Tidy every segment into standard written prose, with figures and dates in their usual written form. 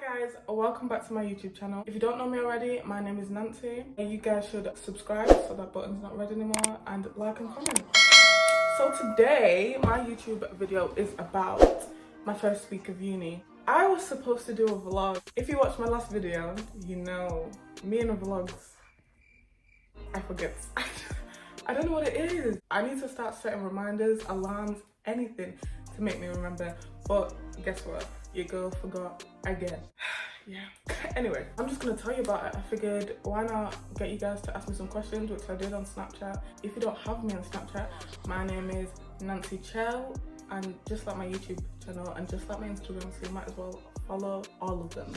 guys, welcome back to my YouTube channel. If you don't know me already, my name is Nancy. You guys should subscribe so that button's not red anymore, and like and comment. So today my YouTube video is about my first week of uni. I was supposed to do a vlog. If you watched my last video, you know me and the vlogs, I forget. I don't know what it is. I need to start setting reminders, alarms, anything to make me remember. But guess what? Your girl forgot again. Yeah. Anyway, I'm just gonna tell you about it. I figured why not get you guys to ask me some questions, which I did on Snapchat. If you don't have me on Snapchat, my name is Nancy Chel, and just like my YouTube channel and just like my Instagram, so you might as well follow all of them.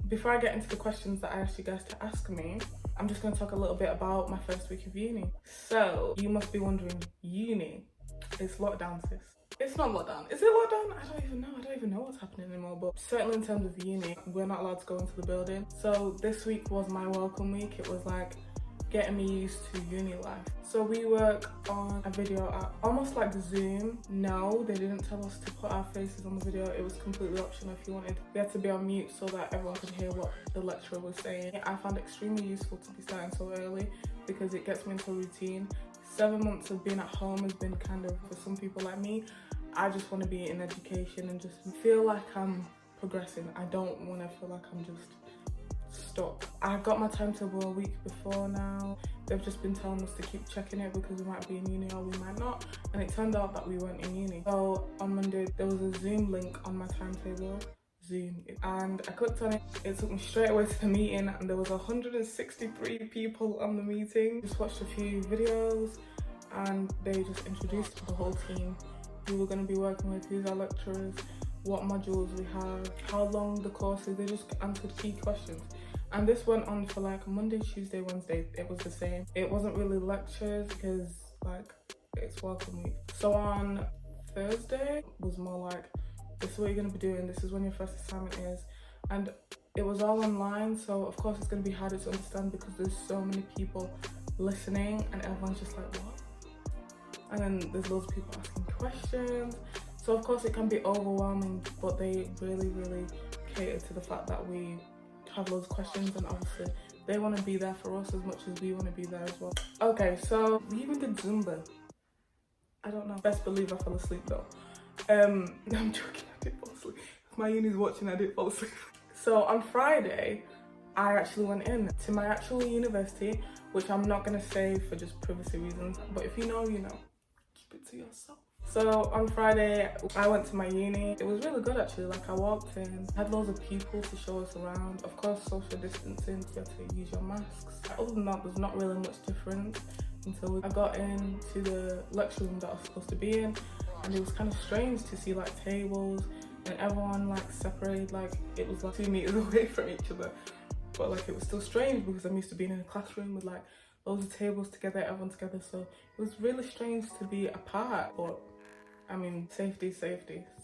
Before I get into the questions that I asked you guys to ask me, I'm just going to talk a little bit about my first week of uni. So you must be wondering, uni, it's lockdown, sis. It's not lockdown. Is it lockdown? I don't even know. I don't even know what's happening anymore. But certainly in terms of uni, we're not allowed to go into the building. So this week was my welcome week. It was like getting me used to uni life. So we work on a video app, almost like Zoom. No, they didn't tell us to put our faces on the video. It was completely optional if you wanted. We had to be on mute so that everyone could hear what the lecturer was saying. I found it extremely useful to be starting so early because it gets me into a routine. 7 months of being at home has been kind of, for some people like me, I just want to be in education and just feel like I'm progressing. I don't want to feel like I'm just stuck. I got my timetable a week before now. They've just been telling us to keep checking it because we might be in uni or we might not, and it turned out that we weren't in uni. So on Monday there was a Zoom link on my timetable, Zoom, and I clicked on it. It took me straight away to the meeting, and there was 163 people on the meeting. Just watched a few videos and they just introduced the whole team, who we're going to be working with, who's our lecturers, what modules we have, how long the course is. They just answered key questions. And this went on for like Monday, Tuesday, Wednesday. It was the same. It wasn't really lectures because like it's welcome week. So on Thursday was more like, this is what you're going to be doing. This is when your first assignment is. And it was all online. So of course it's going to be harder to understand because there's so many people listening and everyone's just like, what? And then there's loads of people asking questions. So of course it can be overwhelming, but they really cater to the fact that we have loads of questions, and obviously they want to be there for us as much as we want to be there as well. Okay, so we even did Zumba. I don't know. Best believe I fell asleep though. I'm joking, I did fall asleep. If my uni's watching, I did fall asleep. So on Friday, I actually went in to my actual university, which I'm not going to say for just privacy reasons, but if you know, you know. Keep it to yourself. So on Friday, I went to my uni. It was really good actually. Like I walked in, had loads of people to show us around. Of course, social distancing, you have to use your masks. Other than that, there's not really much difference until I got into the lecture room that I was supposed to be in. And it was kind of strange to see like tables and everyone like separated, like it was like 2 meters away from each other. But like it was still strange because I'm used to being in a classroom with like loads of tables together, everyone together. So it was really strange to be apart, but I mean, safety.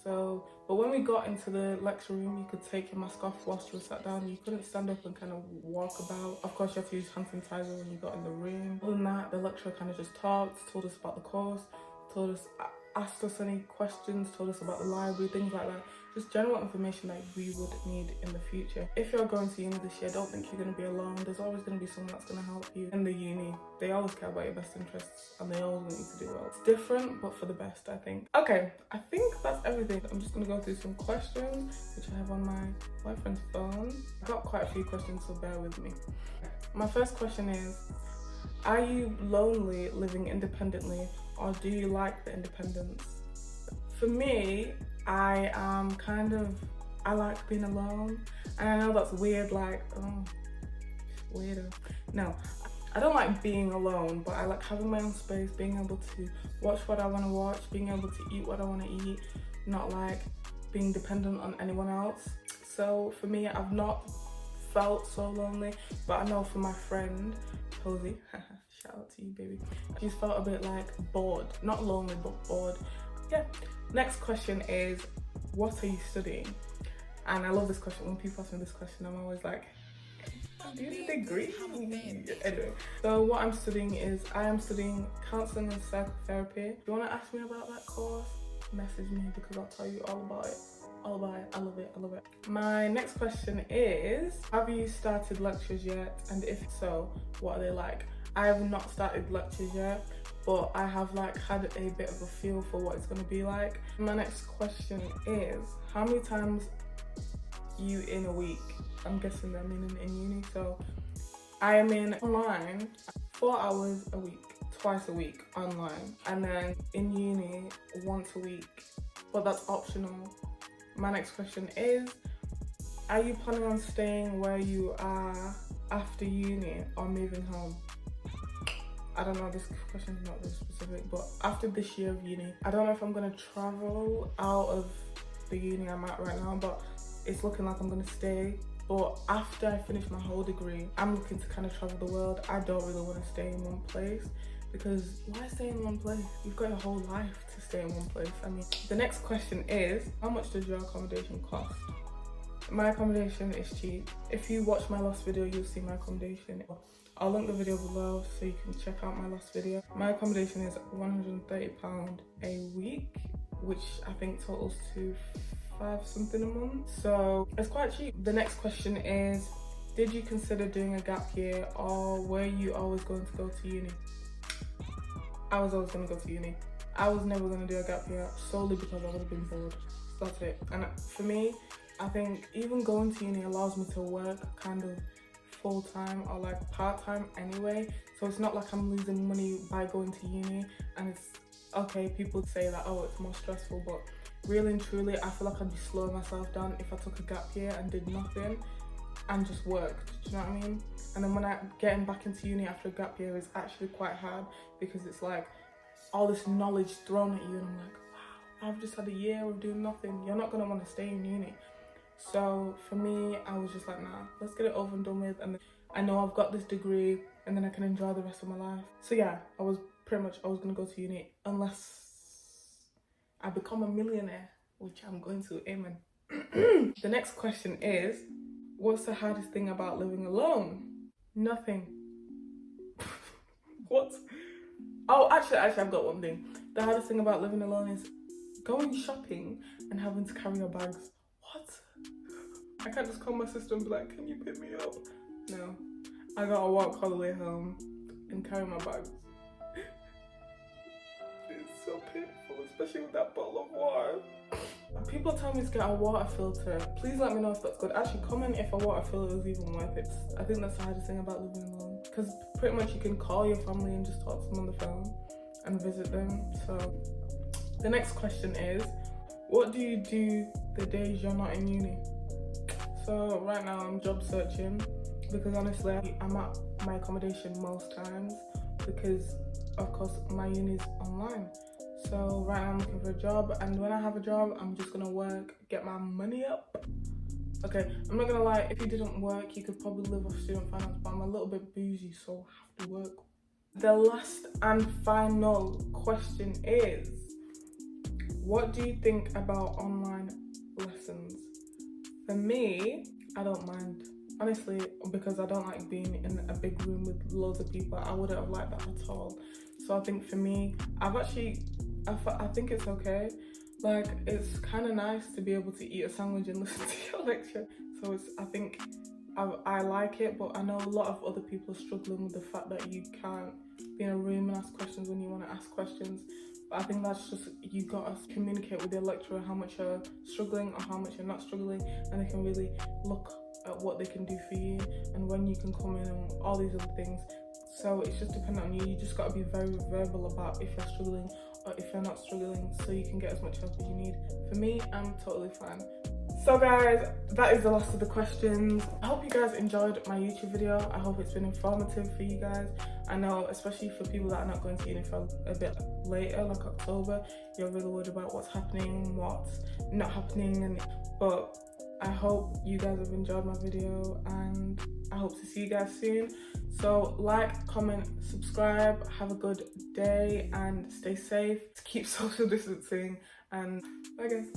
So, but when we got into the lecture room, you could take your mask off whilst you were sat down. You couldn't stand up and kind of walk about. Of course, you had to use hand sanitizer when you got in the room. Other than that, the lecturer kind of just talked, told us about the course, asked us any questions, told us about the library, things like that. Just general information that we would need in the future. If you're going to uni this year, don't think you're going to be alone. There's always going to be someone that's going to help you in the uni. They always care about your best interests and they always want you to do well. It's different, but for the best, I think. Okay, I think that's everything. I'm just going to go through some questions, which I have on my boyfriend's phone. I've got quite a few questions, so bear with me. My first question is, are you lonely living independently, or do you like the independence? For me, I like being alone, and I know that's weird, like, oh, weirdo. No, I don't like being alone, but I like having my own space, being able to watch what I want to watch, being able to eat what I want to eat, not like being dependent on anyone else. So for me, I've not felt so lonely, but I know for my friend, Posey, shout out to you, baby, she's felt a bit like bored, not lonely, but bored. Yeah. Next question is, what are you studying? And I love this question. When people ask me this question, I'm always like, do you need a degree? Anyway, so what I'm studying is, I am studying counselling and psychotherapy. If you want to ask me about that course, message me because I'll tell you all about it. I'll buy it. I love it. I love it. My next question is, have you started lectures yet? And if so, what are they like? I have not started lectures yet, but I have like had a bit of a feel for what it's going to be like. My next question is, how many times you in a week? I'm guessing they're meaning in uni. So I am in online 4 hours a week, twice a week online, and then in uni once a week, but that's optional. My next question is, are you planning on staying where you are after uni or moving home? I don't know, this question is not really specific, but after this year of uni, I don't know if I'm gonna travel out of the uni I'm at right now, but it's looking like I'm gonna stay. But after I finish my whole degree, I'm looking to kind of travel the world. I don't really want to stay in one place, because why stay in one place? You've got your whole life to stay in one place. I mean, the next question is, how much does your accommodation cost? My accommodation is cheap. If you watch my last video, you'll see my accommodation. I'll link the video below so you can check out my last video. My accommodation is £130 a week, which I think totals to 5 something a month, so it's quite cheap. The next question is, did you consider doing a gap year, or were you always going to go to uni? I was always going to go to uni. I was never going to do a gap year solely because I would have been bored. That's it. And for me, I think even going to uni allows me to work kind of full-time or like part-time anyway, so it's not like I'm losing money by going to uni. And it's okay, people say that, oh, it's more stressful, but really and truly, I feel like I'd be slowing myself down if I took a gap year and did nothing and just worked. Do you know what I mean? And then when getting back into uni after a gap year is actually quite hard, because it's like all this knowledge thrown at you, and I'm like, wow, I've just had a year of doing nothing. You're not gonna want to stay in uni. So for me, I was just like, nah, let's get it over and done with, and I know I've got this degree, and then I can enjoy the rest of my life. So yeah, I was gonna go to uni unless I become a millionaire, which I'm going to, amen. The next question is, what's the hardest thing about living alone? Nothing. What? Oh, actually, I've got one thing. The hardest thing about living alone is going shopping and having to carry your bags. What? I can't just call my sister and be like, can you pick me up? No, I gotta walk all the way home and carry my bags. It's so painful, especially with that bottle of water. People tell me to get a water filter. Please let me know if that's good. Actually, comment if a water filter is even worth it. I think that's the hardest thing about living alone, because pretty much you can call your family and just talk to them on the phone and visit them. So the next question is, what do you do the days you're not in uni? So right now I'm job searching, because honestly I'm at my accommodation most times because of course my uni is online. So right now I'm looking for a job, and when I have a job, I'm just gonna work, get my money up. Okay, I'm not gonna lie, if you didn't work, you could probably live off student finance, but I'm a little bit bougie, so I have to work. The last and final question is, what do you think about online lessons? For me, I don't mind. Honestly, because I don't like being in a big room with loads of people. I wouldn't have liked that at all. So I think for me, I think it's okay. Like, it's kind of nice to be able to eat a sandwich and listen to your lecture. So I think I like it, but I know a lot of other people are struggling with the fact that you can't be in a room and ask questions when you want to ask questions. But I think that's just, you gotta communicate with your lecturer how much you're struggling or how much you're not struggling, and they can really look at what they can do for you and when you can come in and all these other things. So it's just dependent on you. You just got to be very verbal about if you're struggling or if you're not struggling, so you can get as much help as you need. For me, I'm totally fine. So guys, that is the last of the questions. I hope you guys enjoyed my YouTube video. I hope it's been informative for you guys. I know, especially for people that are not going to uni for a bit later, like October, you're really worried about what's happening, what's not happening, but I hope you guys have enjoyed my video, and I hope to see you guys soon. So like, comment, subscribe, have a good day and stay safe, keep social distancing, and bye guys.